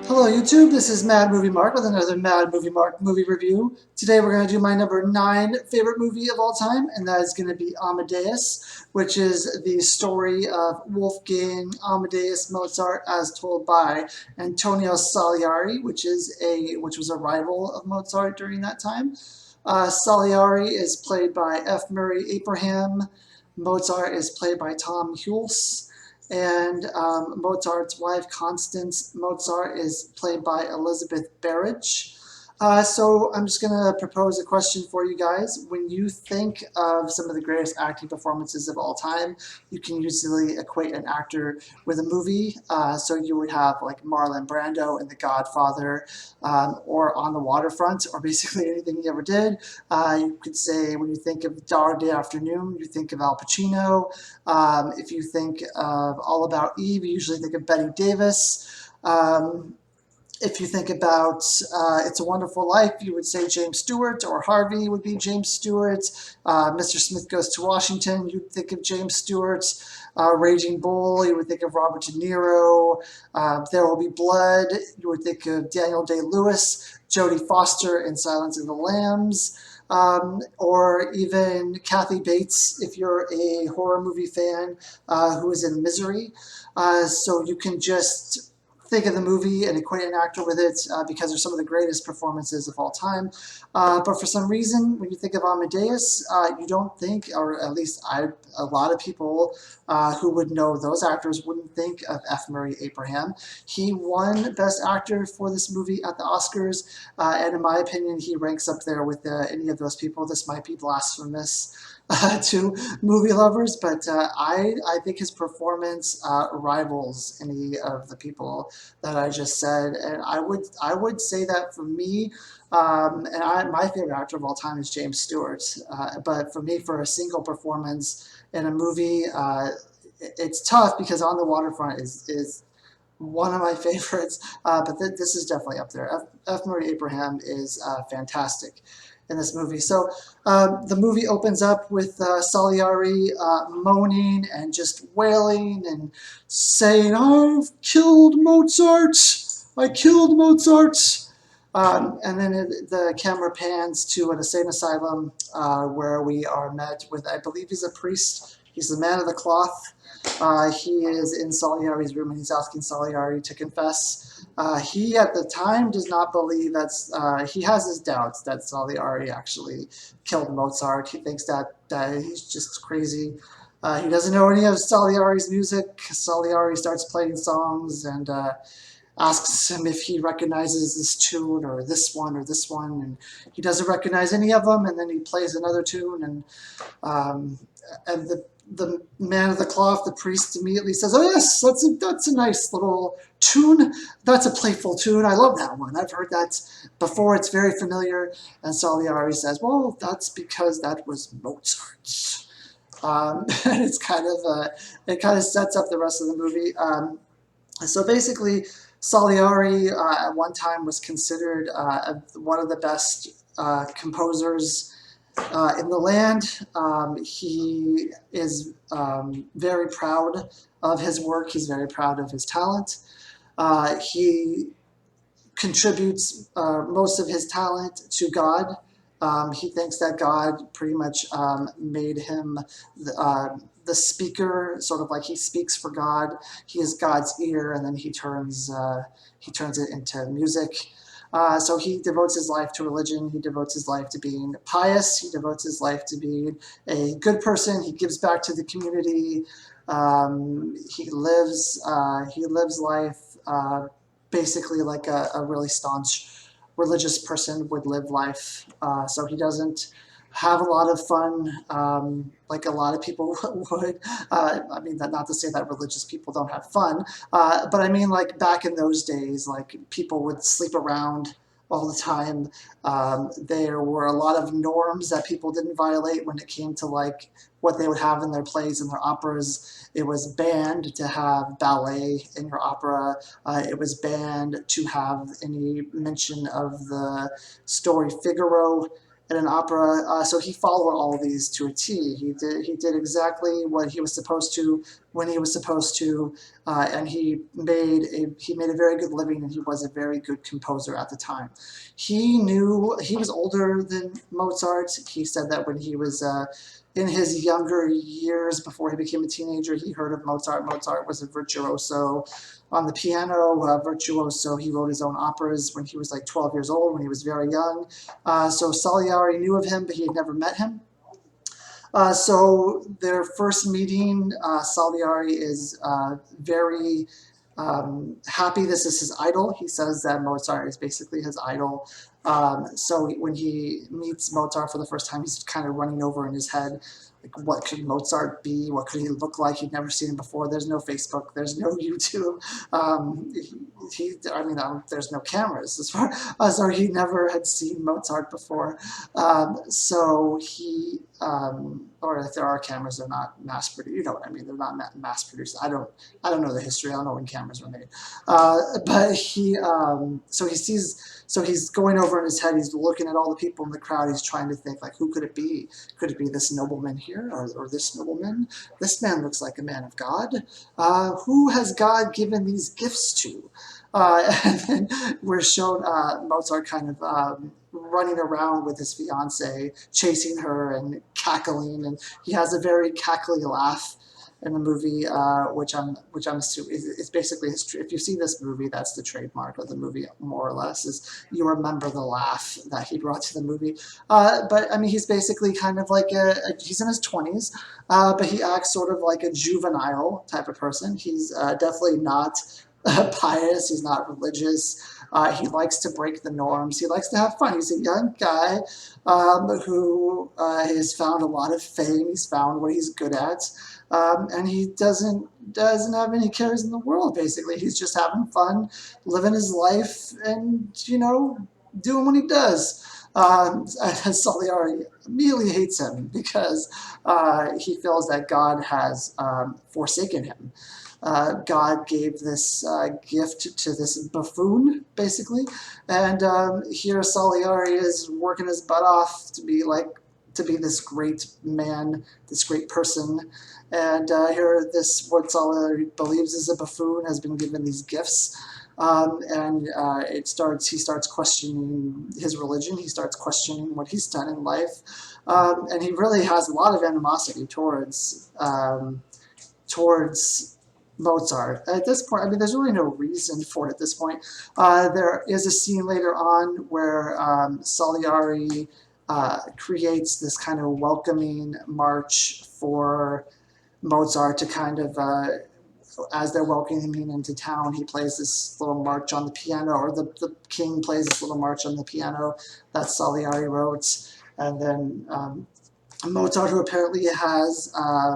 Hello YouTube, this is Mad Movie Mark with another Mad Movie Mark movie review. Today we're going to do my number 9 favorite movie of all time, and that is going to be Amadeus, which is the story of Wolfgang Amadeus Mozart as told by Antonio Salieri, which was a rival of Mozart during that time. Salieri is played by F. Murray Abraham. Mozart is played by Tom Hulce. And Mozart's wife, Constance Mozart, is played by Elizabeth Berridge. So I'm just going to propose a question for you guys. When you think of some of the greatest acting performances of all time, you can usually equate an actor with a movie. So you would have like Marlon Brando in The Godfather, or On the Waterfront, or basically anything he ever did. You could say when you think of Dog Day Afternoon, you think of Al Pacino. If you think of All About Eve, you usually think of Bette Davis. If you think about It's a Wonderful Life, you would say James Stewart, or Harvey would be James Stewart. Mr. Smith Goes to Washington, you'd think of James Stewart. Raging Bull, you would think of Robert De Niro. There Will Be Blood, you would think of Daniel Day-Lewis. Jodie Foster in Silence of the Lambs. Or even Kathy Bates, if you're a horror movie fan, who is in Misery. So you can just think of the movie and equate an actor with it because they're some of the greatest performances of all time. But for some reason, when you think of Amadeus, you don't think, or at least a lot of people who would know those actors wouldn't think of F. Murray Abraham. He won Best Actor for this movie at the Oscars, and in my opinion, he ranks up there with any of those people. This might be blasphemous to movie lovers, but I think his performance rivals any of the people that I just said, and I would say that for me, my favorite actor of all time is James Stewart. But for me, for a single performance in a movie, it's tough because On the Waterfront is one of my favorites, but this is definitely up there. F. Murray Abraham is fantastic in this movie. So the movie opens up with Salieri moaning and just wailing and saying, "I've killed Mozart! I killed Mozart!" And then the camera pans to an insane asylum where we are met with, I believe he's a priest. He's the man of the cloth. He is in Salieri's room and he's asking Salieri to confess. He at the time does not believe he has his doubts that Salieri actually killed Mozart. He thinks that he's just crazy. He doesn't know any of Salieri's music. Salieri starts playing songs and asks him if he recognizes this tune or this one, and he doesn't recognize any of them, and then he plays another tune, and the man of the cloth, the priest, immediately says, "Oh yes, that's a nice little tune. That's a playful tune. I love that one. I've heard that before. It's very familiar." And Salieri says, "Well, that's because that was Mozart." And it kind of sets up the rest of the movie. So basically, Salieri at one time was considered one of the best composers in the land. He is very proud of his work. He's very proud of his talent. He contributes most of his talent to God. He thinks that God pretty much made him the speaker, sort of like he speaks for God. He is God's ear, and then he turns it into music. So he devotes his life to religion. He devotes his life to being pious. He devotes his life to being a good person. He gives back to the community. He lives life basically like a really staunch religious person would live life. So he doesn't have a lot of fun like a lot of people would. I mean, not to say that religious people don't have fun, but I mean, like back in those days, like people would sleep around all the time. There were a lot of norms that people didn't violate when it came to like what they would have in their plays and their operas. It was banned to have ballet in your opera. It was banned to have any mention of the story Figaro in an opera. So he followed all these to a T. He did exactly what he was supposed to when he was supposed to, and he made a very good living, and he was a very good composer at the time. He knew he was older than Mozart. He said that when he was in his younger years, before he became a teenager, he heard of Mozart. Mozart was a virtuoso on the piano, virtuoso. He wrote his own operas when he was like 12 years old, when he was very young. So Salieri knew of him, but he had never met him. So their first meeting, Salieri is very happy. This is his idol. He says that Mozart is basically his idol. So when he meets Mozart for the first time, he's kind of running over in his head, like, what could Mozart be? What could he look like? He'd never seen him before. There's no Facebook. There's no YouTube. There's no cameras as far so he never had seen Mozart before. Or if there are cameras, they're not mass produced. You know what I mean? They're not mass produced. I don't know the history. I don't know when cameras were made. But so he sees. So he's going over in his head. He's looking at all the people in the crowd. He's trying to think, like, who could it be? Could it be this nobleman here, or this nobleman? This man looks like a man of God. Who has God given these gifts to? And then we're shown Mozart kind of running around with his fiancée, chasing her and cackling, and he has a very cackly laugh in the movie, which I'm assuming is basically his. If you see this movie, that's the trademark of the movie, more or less. Is you remember the laugh that he brought to the movie. But I mean, he's basically kind of like he's in his 20s, but he acts sort of like a juvenile type of person. He's definitely not pious. He's not religious. He likes to break the norms. He likes to have fun. He's a young guy who has found a lot of fame. He's found what he's good at. And he doesn't have any cares in the world, basically. He's just having fun, living his life, and, doing what he does. Salieri immediately hates him because he feels that God has forsaken him. God gave this gift to this buffoon, basically, and here Salieri is working his butt off to be this great man, this great person. And here, what Salieri believes is a buffoon has been given these gifts, and he starts questioning his religion. He starts questioning what he's done in life, and he really has a lot of animosity towards Mozart. At this point, I mean, there's really no reason for it at this point. There is a scene later on where Salieri creates this kind of welcoming march for Mozart to kind of, as they're welcoming him into town, he plays this little march on the piano, or the king plays this little march on the piano that Salieri wrote. And then Mozart, who apparently has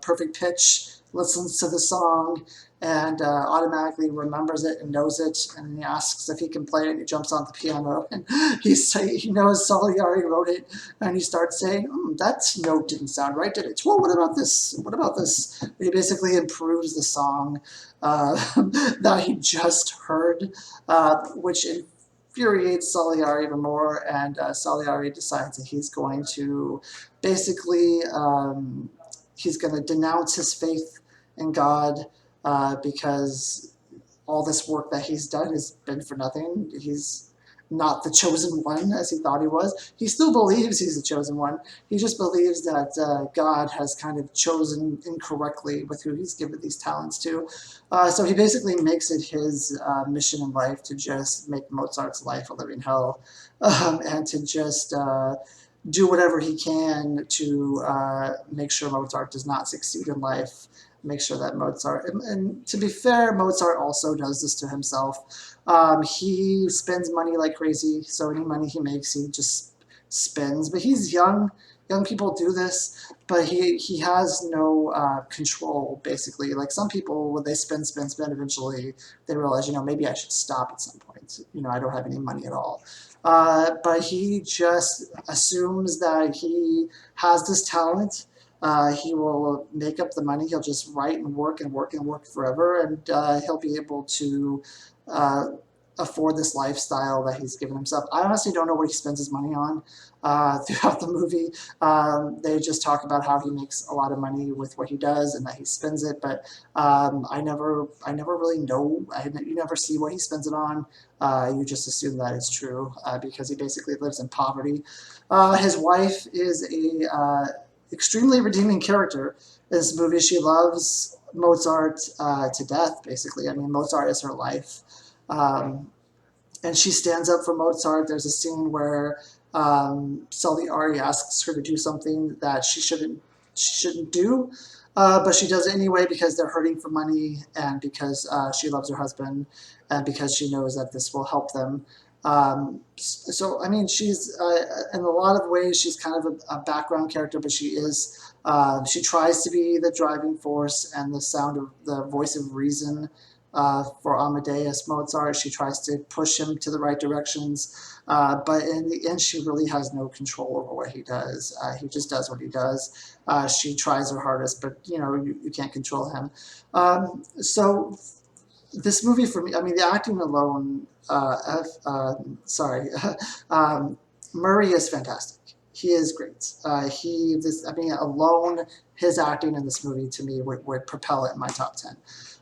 perfect pitch, listens to the song and automatically remembers it and knows it, and he asks if he can play it, and he jumps on the piano, and he knows Salieri wrote it, and he starts saying, that note didn't sound right, did it? Well, what about this? What about this? He basically improves the song that he just heard, which infuriates Salieri even more, and Salieri decides that he's going to basically he's going to denounce his faith in God because all this work that he's done has been for nothing. He's not the chosen one as he thought he was. He still believes he's the chosen one. He just believes that God has kind of chosen incorrectly with who he's given these talents to. So he basically makes it his mission in life to just make Mozart's life a living hell, and to just do whatever he can to make sure Mozart does not succeed in life, make sure that Mozart, and to be fair, Mozart also does this to himself. He spends money like crazy, so any money he makes, he just spends. But he's young. Young people do this, but he has no control, basically. Like some people, when they spend, eventually they realize, maybe I should stop at some point. I don't have any money at all. But he just assumes that he has this talent. He will make up the money. He'll just write and work and work and work forever, and he'll be able to afford this lifestyle that he's given himself. I honestly don't know what he spends his money on throughout the movie. They just talk about how he makes a lot of money with what he does and that he spends it, but I never really know. You never see what he spends it on. You just assume that it's true because he basically lives in poverty. His wife is a extremely redeeming character in this movie. She loves Mozart to death, basically. I mean, Mozart is her life. Um, and she stands up for Mozart. There's a scene where Salieri asks her to do something that she shouldn't do, but she does it anyway because they're hurting for money and because she loves her husband and because she knows that this will help them. So I mean, she's in a lot of ways she's kind of a background character, but she is she tries to be the driving force and the sound of the voice of reason for Amadeus Mozart. She tries to push him to the right directions, but in the end, she really has no control over what he does. He just does what he does. She tries her hardest, but you can't control him. So this movie for me, I mean, the acting alone, sorry, um, Murray is fantastic. He is great. I mean, alone, his acting in this movie to me would propel it in my top 10.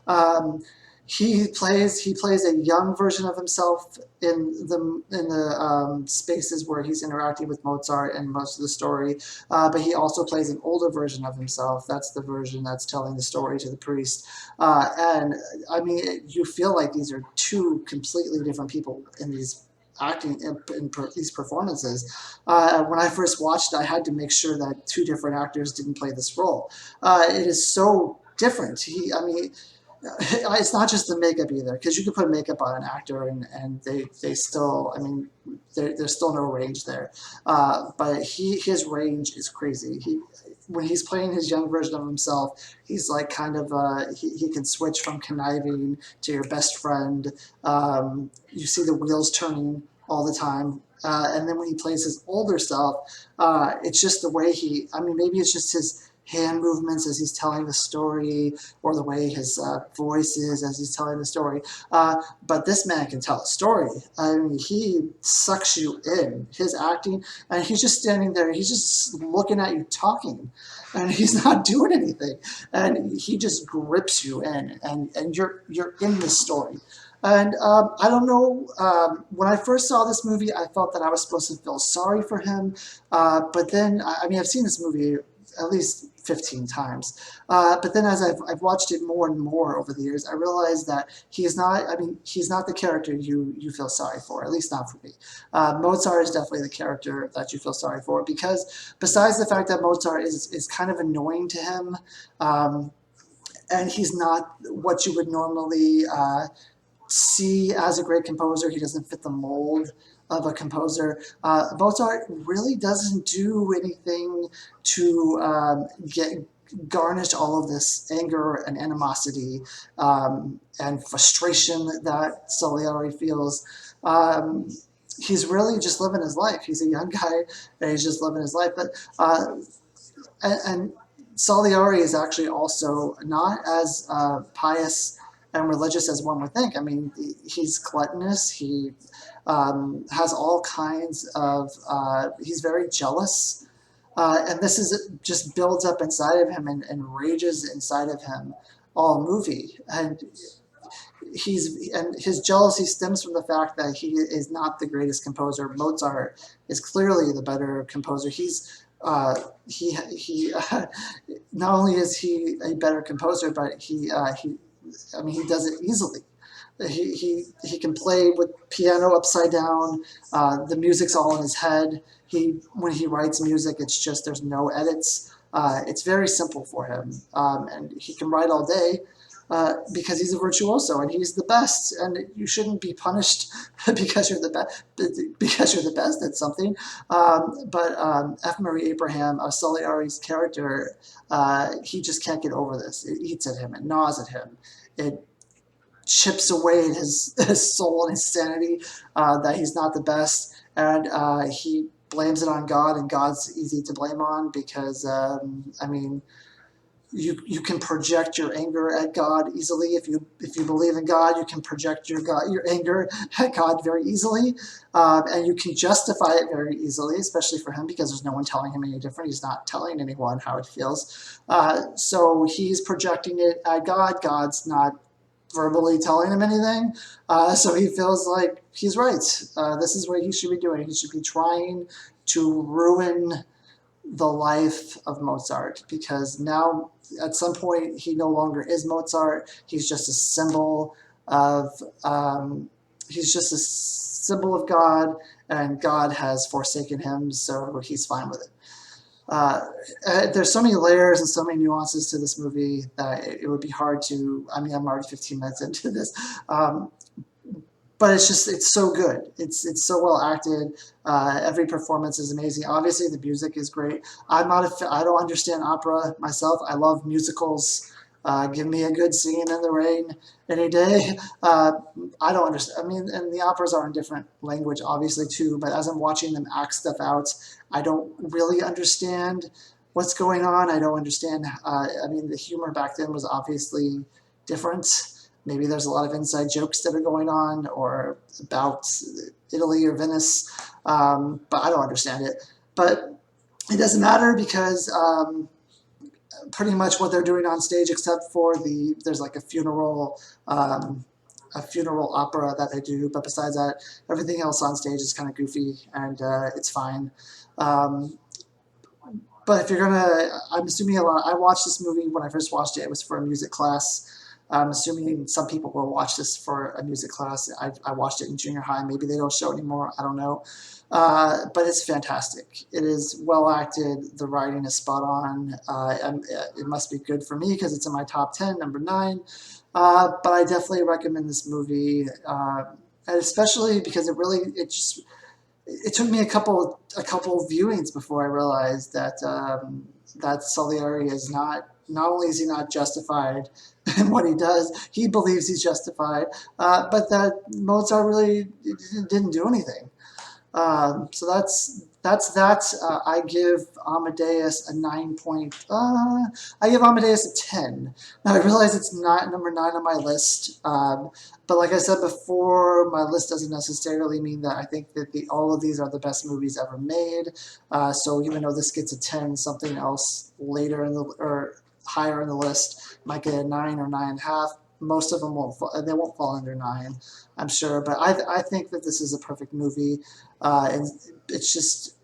Um, he plays a young version of himself in the spaces where he's interacting with Mozart and most of the story, but he also plays an older version of himself. That's the version that's telling the story to the priest, and I mean, you feel like these are two completely different people in these acting in these performances. When I first watched, I had to make sure that two different actors didn't play this role. It is so different. I mean, it's not just the makeup either, because you could put makeup on an actor and they still, I mean, there's still no range there. But his range is crazy. When he's playing his young version of himself, he's like kind of he can switch from conniving to your best friend. You see the wheels turning all the time. And then when he plays his older self, it's just the way I mean, maybe it's just his hand movements as he's telling the story, or the way his voice is as he's telling the story. But this man can tell a story. I mean, he sucks you in. His acting, and he's just standing there. He's just looking at you talking, and he's not doing anything. And he just grips you in, and you're in the story. And I don't know. When I first saw this movie, I felt that I was supposed to feel sorry for him. But then, I mean, I've seen this movie at least 15 times. But then as I've watched it more and more over the years, I realized that he's not, I mean, he's not the character you feel sorry for, at least not for me. Mozart is definitely the character that you feel sorry for, because besides the fact that Mozart is kind of annoying to him, and he's not what you would normally see as a great composer. He doesn't fit the mold of a composer. Mozart really doesn't do anything to garnish all of this anger and animosity and frustration that Salieri feels. He's really just living his life. He's a young guy and he's just living his life. But and Salieri is actually also not as pious and religious as one would think. I mean, he's gluttonous. He has all kinds of. He's very jealous, and this is just builds up inside of him and rages inside of him all movie. And his jealousy stems from the fact that he is not the greatest composer. Mozart is clearly the better composer. He not only is he a better composer, but I mean, he does it easily. He can play with piano upside down. The music's all in his head. When he writes music, it's just there's no edits. It's very simple for him, and he can write all day. Because he's a virtuoso and he's the best, and you shouldn't be punished because you're the best at something. But F. Murray Abraham, Salieri's character, he just can't get over this. It eats at him, it gnaws at him, it chips away at his soul and his sanity, that he's not the best, and he blames it on God, and God's easy to blame on because I mean, you can project your anger at God easily. If you believe in God, you can project your anger at God very easily, and you can justify it very easily, especially for him because there's no one telling him any different. He's not telling anyone how it feels, so he's projecting it at God. God's not verbally telling him anything, so he feels like he's right. This is what he should be doing. He should be trying to ruin the life of Mozart, because now at some point he no longer is Mozart. He's just a symbol of he's just a symbol of God, and God has forsaken him, so he's fine with it. Uh, there's so many layers and so many nuances to this movie that it would be hard to. I mean, I'm already 15 minutes into this, but it's so good. It's so well acted. Every performance is amazing. Obviously, the music is great. I don't understand opera myself. I love musicals. Give me a good Singing in the Rain any day. I don't understand. I mean, and the operas are in different language, obviously too. But as I'm watching them act stuff out, I don't really understand what's going on. I don't understand. I mean, the humor back then was obviously different. Maybe there's a lot of inside jokes that are going on, or about Italy or Venice, but I don't understand it. But it doesn't matter, because pretty much what they're doing on stage, except for there's like a funeral opera that they do. But besides that, everything else on stage is kind of goofy, and it's fine. Um, but if you're gonna, I'm assuming a lot. I watched this movie when I first watched it. It was for a music class. I'm assuming some people will watch this for a music class. I watched it in junior high. Maybe they don't show it anymore. I don't know. But it's fantastic. It is well acted. The writing is spot on. And it must be good for me because it's in my top 10, number 9. But I definitely recommend this movie, and especially because it took me a couple viewings before I realized that Salieri is not only is he not justified in what he does, he believes he's justified, but that Mozart really didn't do anything. So that's that. I give Amadeus a 9 point. I give Amadeus a 10. Now I realize it's not number 9 on my list, but like I said before, my list doesn't necessarily mean that I think that all of these are the best movies ever made. So even though this gets a 10, something else later or higher in the list might get a 9 or 9.5. Most of them won't fall under 9, I'm sure. But I think that this is a perfect movie. And it's just,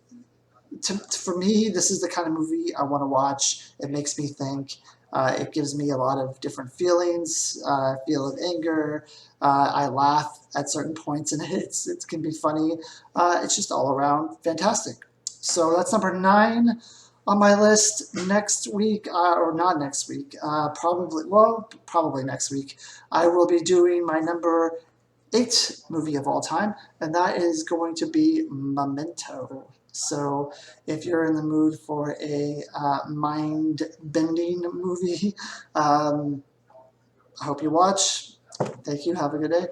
for me, this is the kind of movie I want to watch. It makes me think. It gives me a lot of different feelings. Feel of anger. I laugh at certain points in it. It can be funny. It's just all around fantastic. So that's number 9 on my list. Next week, or not next week, probably next week, I will be doing my number 8 movie of all time, and that is going to be Memento. So if you're in the mood for a mind-bending movie, I hope you watch. Thank you. Have a good day.